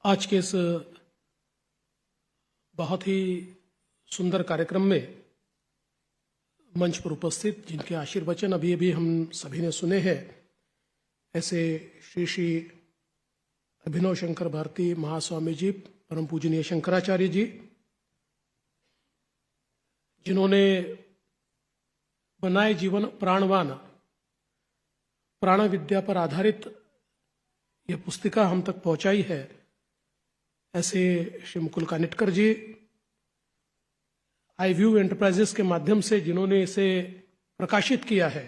आज के इस बहुत ही सुंदर कार्यक्रम में मंच पर उपस्थित जिनके आशीर्वचन अभी अभी हम सभी ने सुने हैं, ऐसे श्री श्री अभिनव शंकर भारती महास्वामी जी, परम पूजनीय शंकराचार्य जी, जिन्होंने बनाए जीवन प्राणवान, प्राण विद्या पर आधारित यह पुस्तिका हम तक पहुंचाई है, ऐसे श्री मुकुल कानिटकर जी, आईव्यू एंटरप्राइजेस के माध्यम से जिन्होंने इसे प्रकाशित किया है,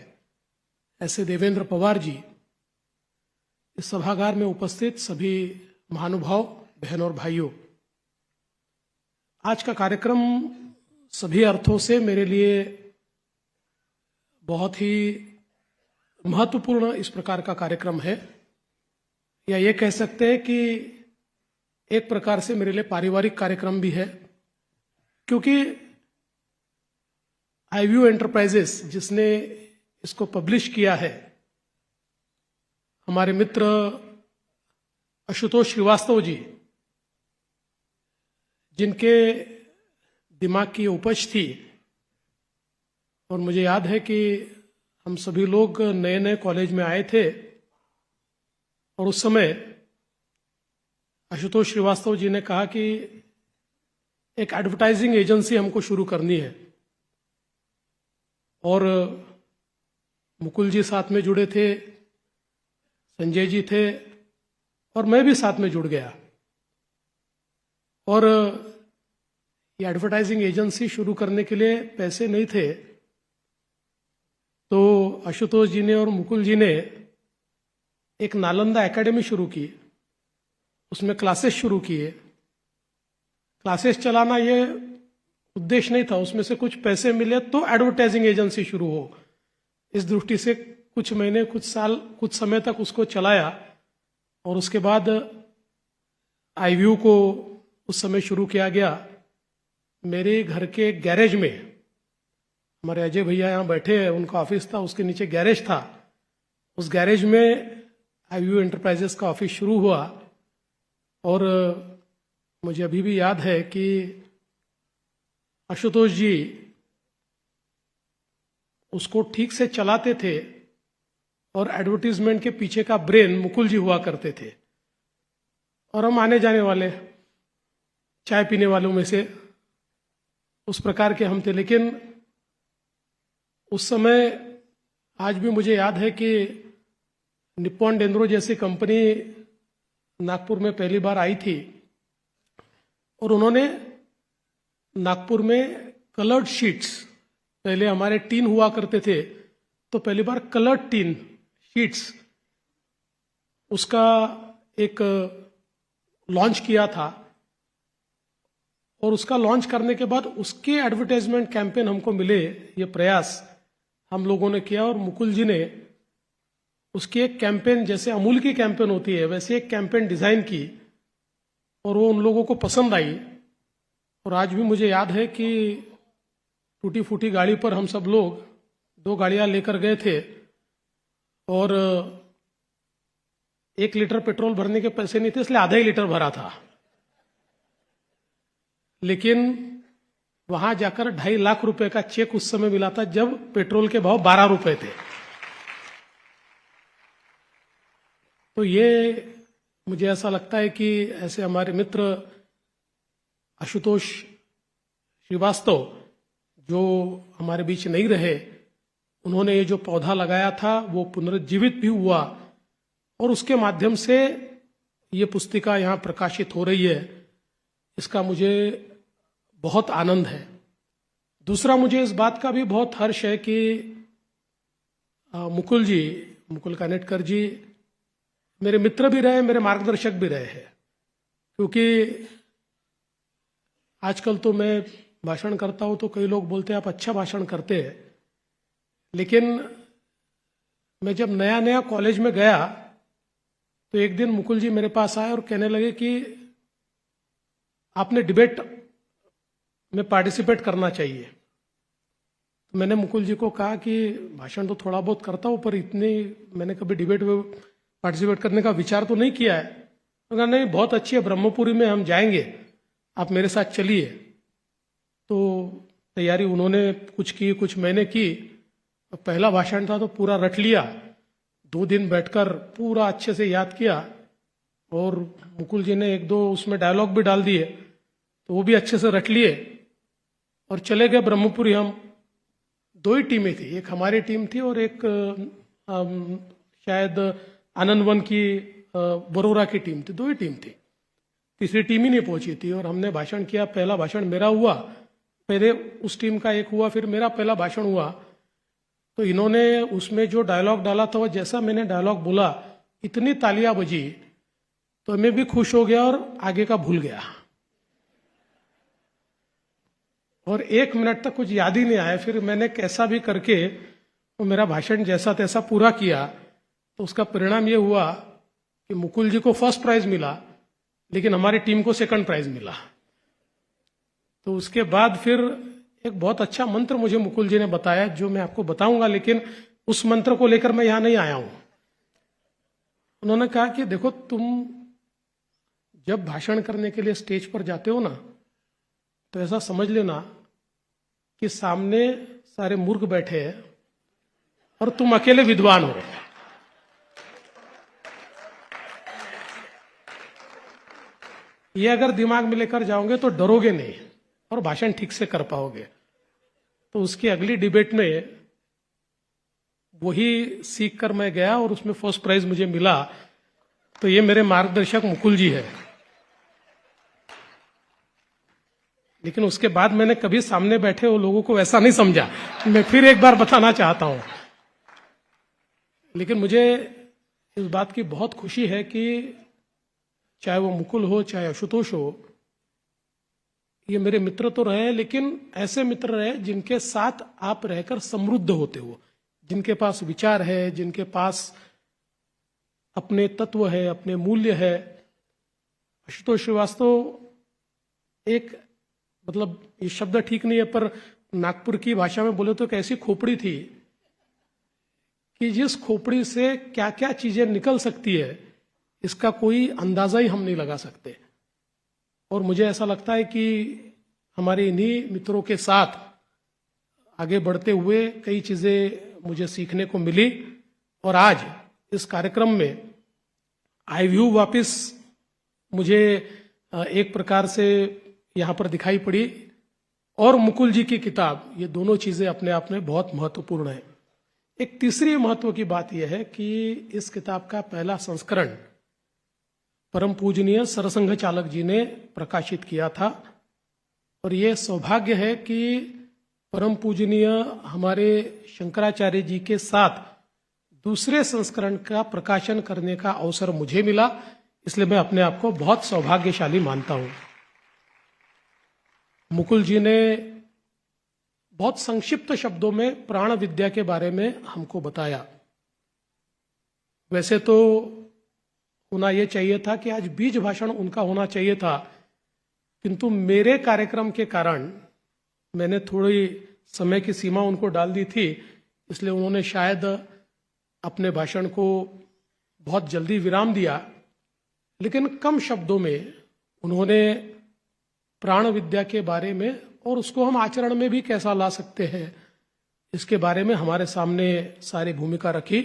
ऐसे देवेंद्र पवार जी, इस सभागार में उपस्थित सभी महानुभाव, बहनों और भाइयों, आज का कार्यक्रम सभी अर्थों से मेरे लिए बहुत ही महत्वपूर्ण इस प्रकार का कार्यक्रम है, या ये कह सकते हैं कि एक प्रकार से मेरे लिए पारिवारिक कार्यक्रम भी है, क्योंकि आईव्यू एंटरप्राइजेस जिसने इसको पब्लिश किया है, हमारे मित्र आशुतोष श्रीवास्तव जी, जिनके दिमाग की उपज थी, और मुझे याद है कि हम सभी लोग नए नए कॉलेज में आए थे और उस समय आशुतोष श्रीवास्तव जी ने कहा कि एक एडवर्टाइजिंग एजेंसी हमको शुरू करनी है, और मुकुल जी साथ में जुड़े थे, संजय जी थे, और मैं भी साथ में जुड़ गया, और ये एडवर्टाइजिंग एजेंसी शुरू करने के लिए पैसे नहीं थे, तो आशुतोष जी ने और मुकुल जी ने एक नालंदा एकेडमी शुरू की, उसमें क्लासेस शुरू किए। क्लासेस चलाना ये उद्देश्य नहीं था, उसमें से कुछ पैसे मिले तो एडवर्टाइजिंग एजेंसी शुरू हो, इस दृष्टि से कुछ महीने, कुछ साल, कुछ समय तक उसको चलाया, और उसके बाद आईव्यू को उस समय शुरू किया गया। मेरे घर के गैरेज में, हमारे अजय भैया यहाँ बैठे हैं, उनका ऑफिस था, उसके नीचे गैरेज था, उस गैरेज में आईव्यू एंटरप्राइजेस का ऑफिस शुरू हुआ। और मुझे अभी भी याद है कि आशुतोष जी उसको ठीक से चलाते थे, और एडवर्टीजमेंट के पीछे का ब्रेन मुकुल जी हुआ करते थे, और हम आने जाने वाले चाय पीने वालों में से उस प्रकार के हम थे। लेकिन उस समय, आज भी मुझे याद है कि निप्पॉन डेंद्रो जैसी कंपनी नागपुर में पहली बार आई थी, और उन्होंने नागपुर में कलर्ड शीट्स, पहले हमारे टीन हुआ करते थे, तो पहली बार कलर्ड टीन शीट्स, उसका एक लॉन्च किया था, और उसका लॉन्च करने के बाद उसके एडवर्टाइजमेंट कैंपेन हमको मिले। ये प्रयास हम लोगों ने किया, और मुकुल जी ने उसकी एक कैंपेन, जैसे अमूल की कैंपेन होती है वैसे एक कैंपेन डिजाइन की, और वो उन लोगों को पसंद आई। और आज भी मुझे याद है कि टूटी फूटी गाड़ी पर हम सब लोग 2 गाड़ियां लेकर गए थे, और 1 लीटर पेट्रोल भरने के पैसे नहीं थे, इसलिए आधा ही लीटर भरा था। लेकिन वहां जाकर 2.5 लाख रुपए का चेक उस समय मिला था, जब पेट्रोल के भाव 12 रुपए थे। तो ये मुझे ऐसा लगता है कि ऐसे हमारे मित्र आशुतोष श्रीवास्तव, जो हमारे बीच नहीं रहे, उन्होंने ये जो पौधा लगाया था वो पुनरुज्जीवित भी हुआ, और उसके माध्यम से ये पुस्तिका यहाँ प्रकाशित हो रही है। इसका मुझे बहुत आनंद है। दूसरा, मुझे इस बात का भी बहुत हर्ष है कि मुकुल कानिटकर जी मेरे मित्र भी रहे, मेरे मार्गदर्शक भी रहे हैं, क्योंकि आजकल तो मैं भाषण करता हूं तो कई लोग बोलते हैं आप अच्छा भाषण करते हैं, लेकिन मैं जब नया नया कॉलेज में गया तो एक दिन मुकुल जी मेरे पास आए और कहने लगे कि आपने डिबेट में पार्टिसिपेट करना चाहिए। तो मैंने मुकुल जी को कहा कि भाषण तो थोड़ा बहुत करता हूं, पर इतनी मैंने कभी डिबेट में पार्टिसिपेट करने का विचार तो नहीं किया है। कहा नहीं बहुत अच्छी है, ब्रह्मपुरी में हम जाएंगे, आप मेरे साथ चलिए। तो तैयारी उन्होंने कुछ की, कुछ मैंने की। पहला भाषण था तो पूरा रट लिया, 2 दिन बैठकर पूरा अच्छे से याद किया, और मुकुल जी ने 1-2 उसमें डायलॉग भी डाल दिए, तो वो भी अच्छे से रट लिए और चले गए ब्रह्मपुरी। हम 2 ही टीमें थी, एक हमारी टीम थी और एक शायद आनंदवन की बरोरा की टीम थी, 2 ही टीम थी, तीसरी टीम ही नहीं पहुंची थी। और हमने भाषण किया, पहला भाषण मेरा हुआ, पहले उस टीम का एक हुआ, फिर मेरा पहला भाषण हुआ। तो इन्होंने उसमें जो डायलॉग डाला था, वो जैसा मैंने डायलॉग बोला इतनी तालियां बजी, तो मैं भी खुश हो गया और आगे का भूल गया, और 1 मिनट तक कुछ याद ही नहीं आया। फिर मैंने कैसा भी करके वो मेरा भाषण जैसा तैसा पूरा किया, तो उसका परिणाम ये हुआ कि मुकुल जी को फर्स्ट प्राइज मिला, लेकिन हमारी टीम को सेकंड प्राइज मिला। तो उसके बाद फिर एक बहुत अच्छा मंत्र मुझे मुकुल जी ने बताया, जो मैं आपको बताऊंगा, लेकिन उस मंत्र को लेकर मैं यहां नहीं आया हूं। उन्होंने कहा कि देखो, तुम जब भाषण करने के लिए स्टेज पर जाते हो ना, तो ऐसा समझ लेना कि सामने सारे मूर्ख बैठे हैं और तुम अकेले विद्वान हो। ये अगर दिमाग में लेकर जाओगे तो डरोगे नहीं और भाषण ठीक से कर पाओगे। तो उसकी अगली डिबेट में वही सीख कर मैं गया और उसमें फर्स्ट प्राइज मुझे मिला। तो ये मेरे मार्गदर्शक मुकुल जी है। लेकिन उसके बाद मैंने कभी सामने बैठे वो लोगों को ऐसा नहीं समझा। मैं फिर एक बार बताना चाहता हूं। लेकिन मुझे इस बात की बहुत खुशी है कि चाहे वो मुकुल हो चाहे आशुतोष हो, ये मेरे मित्र तो रहे, लेकिन ऐसे मित्र रहे जिनके साथ आप रहकर समृद्ध होते हो, जिनके पास विचार है, जिनके पास अपने तत्व है, अपने मूल्य है। आशुतोष श्रीवास्तव एक, मतलब ये शब्द ठीक नहीं है, पर नागपुर की भाषा में बोले तो एक ऐसी खोपड़ी थी कि जिस खोपड़ी से क्या क्या चीजें निकल सकती है, इसका कोई अंदाजा ही हम नहीं लगा सकते। और मुझे ऐसा लगता है कि हमारे इन्हीं मित्रों के साथ आगे बढ़ते हुए कई चीजें मुझे सीखने को मिली। और आज इस कार्यक्रम में आई व्यू वापिस मुझे एक प्रकार से यहाँ पर दिखाई पड़ी, और मुकुल जी की किताब, ये दोनों चीजें अपने आप में बहुत महत्वपूर्ण है। एक तीसरी महत्व की बात यह है कि इस किताब का पहला संस्करण परम पूजनीय सरसंघ चालक जी ने प्रकाशित किया था। और ये सौभाग्य है कि परम पूजनीय हमारे शंकराचार्य जी के साथ दूसरे संस्करण का प्रकाशन करने का अवसर मुझे मिला, इसलिए मैं अपने आप को बहुत सौभाग्यशाली मानता हूं। मुकुल जी ने बहुत संक्षिप्त शब्दों में प्राण विद्या के बारे में हमको बताया। वैसे तो होना यह चाहिए था कि आज बीज भाषण उनका होना चाहिए था, किंतु मेरे कार्यक्रम के कारण मैंने थोड़ी समय की सीमा उनको डाल दी थी, इसलिए उन्होंने शायद अपने भाषण को बहुत जल्दी विराम दिया। लेकिन कम शब्दों में उन्होंने प्राण विद्या के बारे में और उसको हम आचरण में भी कैसा ला सकते हैं, इसके बारे में हमारे सामने सारी भूमिका रखी।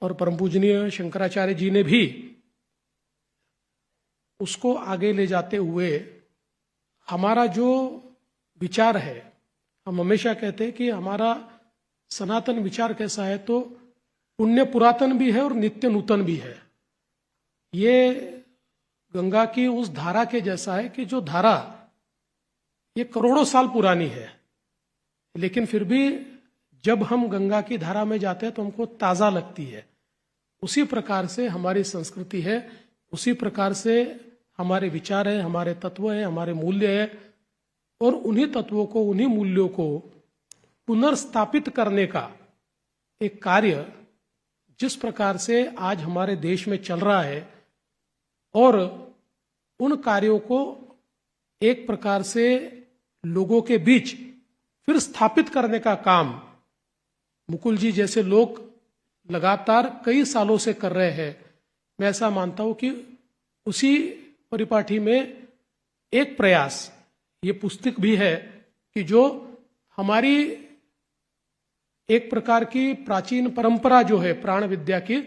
और परम पूजनीय शंकराचार्य जी ने भी उसको आगे ले जाते हुए हमारा जो विचार है, हम हमेशा कहते हैं कि हमारा सनातन विचार कैसा है, तो पुण्य पुरातन भी है और नित्य नूतन भी है। ये गंगा की उस धारा के जैसा है कि जो धारा ये करोड़ों साल पुरानी है, लेकिन फिर भी जब हम गंगा की धारा में जाते हैं तो हमको ताजा लगती है। उसी प्रकार से हमारी संस्कृति है, उसी प्रकार से हमारे विचार है, हमारे तत्व है, हमारे मूल्य है। और उन्हीं तत्वों को, उन्हीं मूल्यों को पुनर्स्थापित करने का एक कार्य जिस प्रकार से आज हमारे देश में चल रहा है, और उन कार्यों को एक प्रकार से लोगों के बीच फिर स्थापित करने का काम मुकुल जी जैसे लोग लगातार कई सालों से कर रहे हैं। मैं ऐसा मानता हूं कि उसी परिपाटी में एक प्रयास, ये पुस्तक भी है कि जो हमारी एक प्रकार की प्राचीन परंपरा जो है प्राण विद्या की,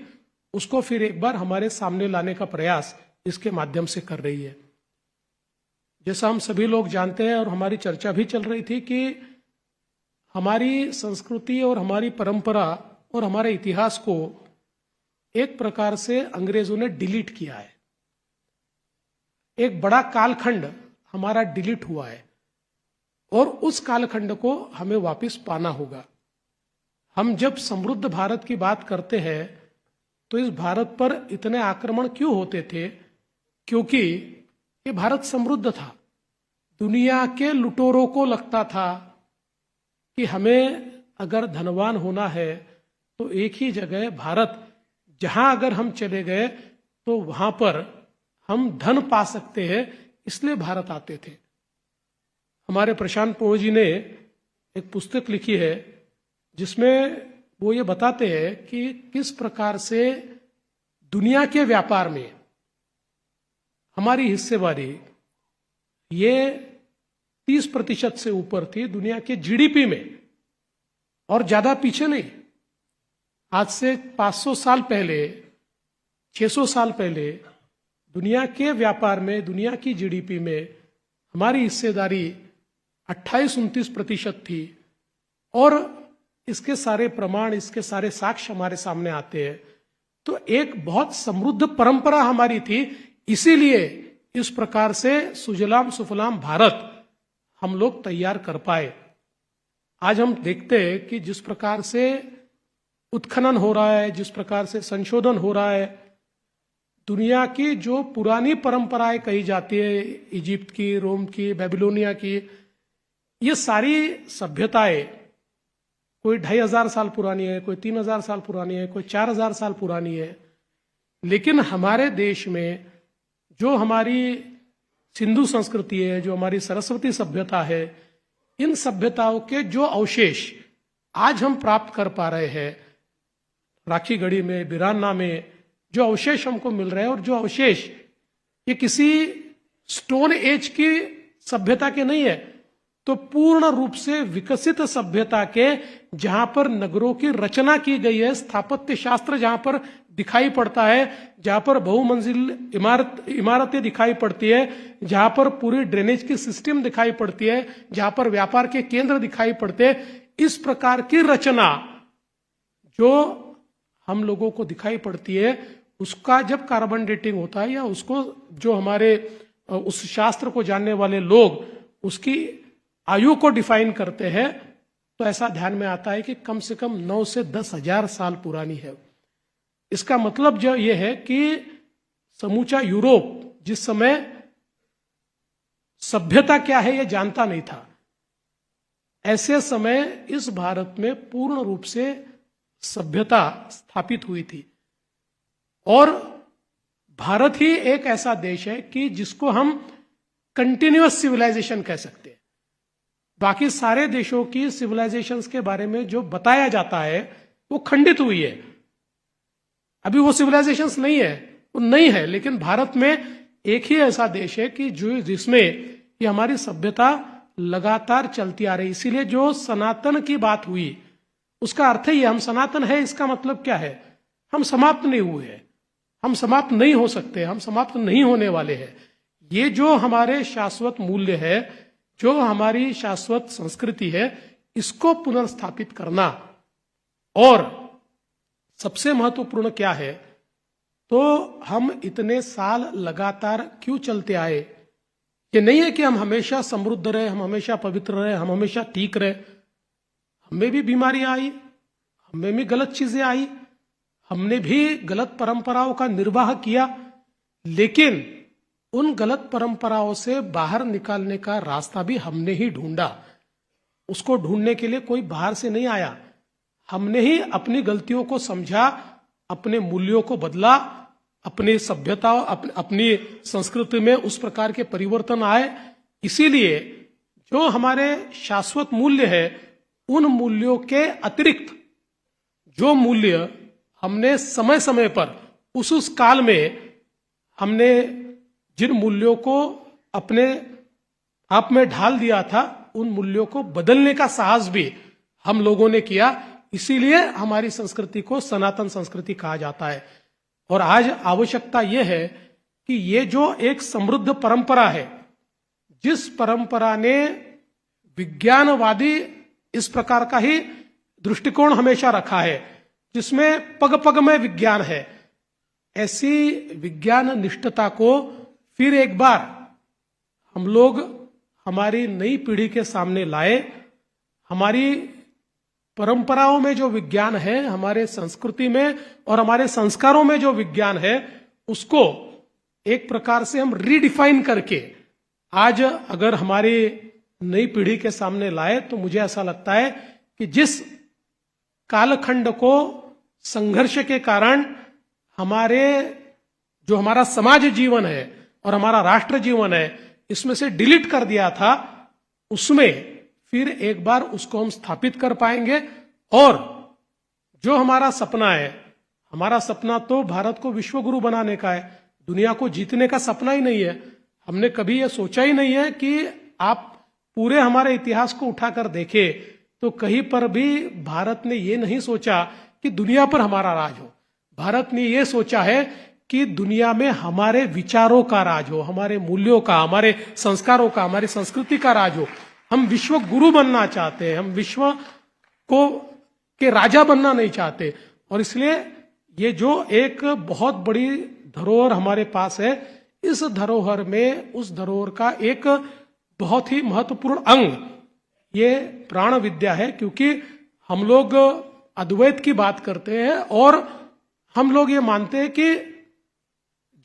उसको फिर एक बार हमारे सामने लाने का प्रयास इसके माध्यम से कर रही है। जैसा हम सभी लोग जानते हैं और हमारी चर्चा भी चल रही थी कि हमारी संस्कृति और हमारी परंपरा और हमारे इतिहास को एक प्रकार से अंग्रेजों ने डिलीट किया है। एक बड़ा कालखंड हमारा डिलीट हुआ है और उस कालखंड को हमें वापस पाना होगा। हम जब समृद्ध भारत की बात करते हैं तो इस भारत पर इतने आक्रमण क्यों होते थे? क्योंकि ये भारत समृद्ध था। दुनिया के लुटेरों को लगता था कि हमें अगर धनवान होना है तो एक ही जगह भारत, जहां अगर हम चले गए तो वहां पर हम धन पा सकते हैं, इसलिए भारत आते थे। हमारे प्रशांत पोळ जी ने एक पुस्तक लिखी है जिसमें वो ये बताते हैं कि किस प्रकार से दुनिया के व्यापार में हमारी हिस्सेदारी ये 30% से ऊपर थी दुनिया के जीडीपी में, और ज्यादा पीछे नहीं। आज से 500 साल पहले, 600 साल पहले दुनिया के व्यापार में, दुनिया की जीडीपी में हमारी हिस्सेदारी 28-29% थी। और इसके सारे प्रमाण, इसके सारे साक्ष्य हमारे सामने आते हैं। तो एक बहुत समृद्ध परंपरा हमारी थी, इसीलिए इस प्रकार से सुजलाम सुफलाम भारत हम लोग तैयार कर पाए। आज हम देखते हैं कि जिस प्रकार से उत्खनन हो रहा है, जिस प्रकार से संशोधन हो रहा है, दुनिया की जो पुरानी परंपराएं कही जाती है, इजिप्ट की, रोम की, बेबीलोनिया की, ये सारी सभ्यताएं कोई 2500 साल पुरानी है, कोई 3000 साल पुरानी है, कोई 4000 साल पुरानी है। लेकिन हमारे देश में जो हमारी सिंधु संस्कृति है, जो हमारी सरस्वती सभ्यता है, इन सभ्यताओं के जो अवशेष आज हम प्राप्त कर पा रहे हैं, राखी गढ़ी में, बिरान्ना में जो अवशेष हमको मिल रहे हैं, और जो अवशेष ये किसी स्टोन एज की सभ्यता के नहीं है, तो पूर्ण रूप से विकसित सभ्यता के, जहां पर नगरों की रचना की गई है, स्थापत्य शास्त्र जहां पर दिखाई पड़ता है, जहां पर बहुमंजिल इमारतें दिखाई पड़ती है, जहां पर पूरी ड्रेनेज की सिस्टम दिखाई पड़ती है, जहां पर व्यापार के केंद्र दिखाई पड़ते हैं, इस प्रकार की रचना जो हम लोगों को दिखाई पड़ती है, उसका जब कार्बन डेटिंग होता है, या उसको जो हमारे उस शास्त्र को जानने वाले लोग उसकी आयु को डिफाइन करते हैं, तो ऐसा ध्यान में आता है कि कम से कम 9 से 10 हजार साल पुरानी है। इसका मतलब जो ये है कि समूचा यूरोप जिस समय सभ्यता क्या है ये जानता नहीं था, ऐसे समय इस भारत में पूर्ण रूप से सभ्यता स्थापित हुई थी। और भारत ही एक ऐसा देश है कि जिसको हम कंटिन्यूअस सिविलाइजेशन कह सकते हैं। बाकी सारे देशों की सिविलाइजेशंस के बारे में जो बताया जाता है वो खंडित हुई है, अभी वो सिविलाइजेशंस नहीं है, वो नहीं है। लेकिन भारत में एक ही ऐसा देश है कि जो जिसमें ये हमारी सभ्यता लगातार चलती आ रही। इसीलिए जो सनातन की बात हुई उसका अर्थ ही हम सनातन है, इसका मतलब क्या है? हम समाप्त नहीं हुए हैं, हम समाप्त नहीं हो सकते, हम समाप्त नहीं होने वाले हैं। ये जो हमारे शाश्वत मूल्य है, जो हमारी शाश्वत संस्कृति है, इसको पुनर्स्थापित करना। और सबसे महत्वपूर्ण क्या है, तो हम इतने साल लगातार क्यों चलते आए? ये नहीं है कि हम हमेशा समृद्ध रहे, हम हमेशा पवित्र रहे, हम हमेशा ठीक रहे। हमें भी बीमारियां आई, हमें भी गलत चीजें आई, हमने भी गलत परंपराओं का निर्वाह किया, लेकिन उन गलत परंपराओं से बाहर निकालने का रास्ता भी हमने ही ढूंढा। उसको ढूंढने के लिए कोई बाहर से नहीं आया, हमने ही अपनी गलतियों को समझा, अपने मूल्यों को बदला, अपनी सभ्यता, अपनी संस्कृति में उस प्रकार के परिवर्तन आए। इसीलिए जो हमारे शाश्वत मूल्य है, उन मूल्यों के अतिरिक्त जो मूल्य हमने समय समय पर उस काल में हमने जिन मूल्यों को अपने आप में ढाल दिया था, उन मूल्यों को बदलने का साहस भी हम लोगों ने किया। इसीलिए हमारी संस्कृति को सनातन संस्कृति कहा जाता है। और आज आवश्यकता यह है कि ये जो एक समृद्ध परंपरा है, जिस परंपरा ने विज्ञानवादी इस प्रकार का ही दृष्टिकोण हमेशा रखा है, जिसमें पग पग में विज्ञान है, ऐसी विज्ञान निष्ठता को फिर एक बार हम लोग हमारी नई पीढ़ी के सामने लाए। हमारी परंपराओं में जो विज्ञान है, हमारे संस्कृति में और हमारे संस्कारों में जो विज्ञान है, उसको एक प्रकार से हम रीडिफाइन करके आज अगर हमारी नई पीढ़ी के सामने लाए, तो मुझे ऐसा लगता है कि जिस कालखंड को संघर्ष के कारण हमारा समाज जीवन है और हमारा राष्ट्र जीवन है, इसमें से डिलीट कर दिया था, उसमें फिर एक बार उसको हम स्थापित कर पाएंगे। और जो हमारा सपना है, हमारा सपना तो भारत को विश्व गुरु बनाने का है, दुनिया को जीतने का सपना ही नहीं है। हमने कभी यह सोचा ही नहीं है कि आप पूरे हमारे इतिहास को उठाकर देखें तो कहीं पर भी भारत ने यह नहीं सोचा कि दुनिया पर हमारा राज हो। भारत ने यह सोचा है कि दुनिया में हमारे विचारों का राज हो, हमारे मूल्यों का, हमारे संस्कारों का, हमारी संस्कृति का राज हो। हम विश्व गुरु बनना चाहते हैं, हम विश्व को के राजा बनना नहीं चाहते। और इसलिए ये जो एक बहुत बड़ी धरोहर हमारे पास है, इस धरोहर में उस धरोहर का एक बहुत ही महत्वपूर्ण अंग ये प्राण विद्या है। क्योंकि हम लोग अद्वैत की बात करते हैं और हम लोग ये मानते हैं कि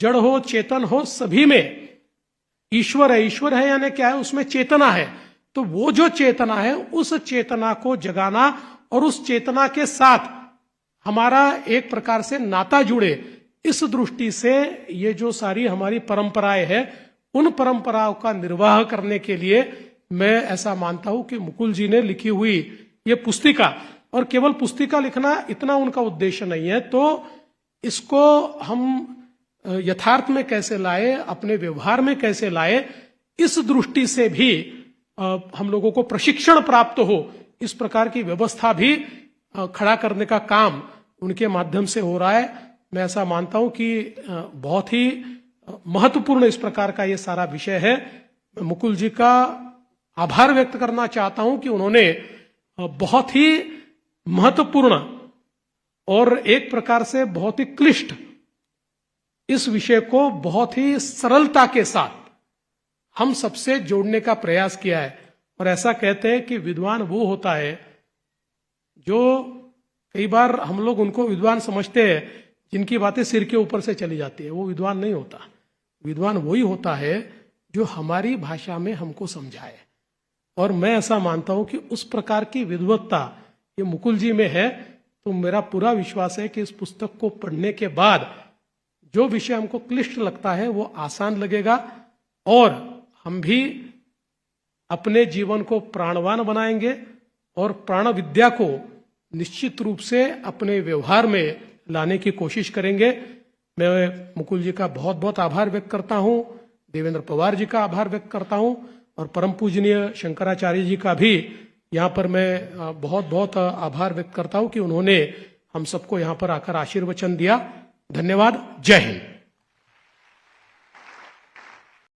जड़ हो चेतन हो सभी में ईश्वर है। ईश्वर है यानी क्या है, उसमें चेतना है। तो वो जो चेतना है, उस चेतना को जगाना और उस चेतना के साथ हमारा एक प्रकार से नाता जुड़े, इस दृष्टि से ये जो सारी हमारी परंपराएं हैं, उन परंपराओं का निर्वाह करने के लिए मैं ऐसा मानता हूं कि मुकुल जी ने लिखी हुई ये पुस्तिका, और केवल पुस्तिका लिखना इतना उनका उद्देश्य नहीं है, तो इसको हम यथार्थ में कैसे लाए, अपने व्यवहार में कैसे लाए, इस दृष्टि से भी हम लोगों को प्रशिक्षण प्राप्त हो, इस प्रकार की व्यवस्था भी खड़ा करने का काम उनके माध्यम से हो रहा है। मैं ऐसा मानता हूं कि बहुत ही महत्वपूर्ण इस प्रकार का ये सारा विषय है। मैं मुकुल जी का आभार व्यक्त करना चाहता हूं कि उन्होंने बहुत ही महत्वपूर्ण और एक प्रकार से बहुत ही क्लिष्ट इस विषय को बहुत ही सरलता के साथ हम सबसे जोड़ने का प्रयास किया है। और ऐसा कहते हैं कि विद्वान वो होता है जो, कई बार हम लोग उनको विद्वान समझते हैं जिनकी बातें सिर के ऊपर से चली जाती है, वो विद्वान नहीं होता। विद्वान वही होता है जो हमारी भाषा में हमको समझाए। और मैं ऐसा मानता हूं कि उस प्रकार की विद्वत्ता ये मुकुल जी में है। तो मेरा पूरा विश्वास है कि इस पुस्तक को पढ़ने के बाद जो विषय हमको क्लिष्ट लगता है वो आसान लगेगा, और हम भी अपने जीवन को प्राणवान बनाएंगे और प्राण विद्या को निश्चित रूप से अपने व्यवहार में लाने की कोशिश करेंगे। मैं मुकुल जी का बहुत बहुत आभार व्यक्त करता हूं, देवेंद्र पवार जी का आभार व्यक्त करता हूं, और परम पूजनीय शंकराचार्य जी का भी यहाँ पर मैं बहुत बहुत आभार व्यक्त करता हूं कि उन्होंने हम सबको यहाँ पर आकर आशीर्वचन दिया। धन्यवाद। जय हिंद।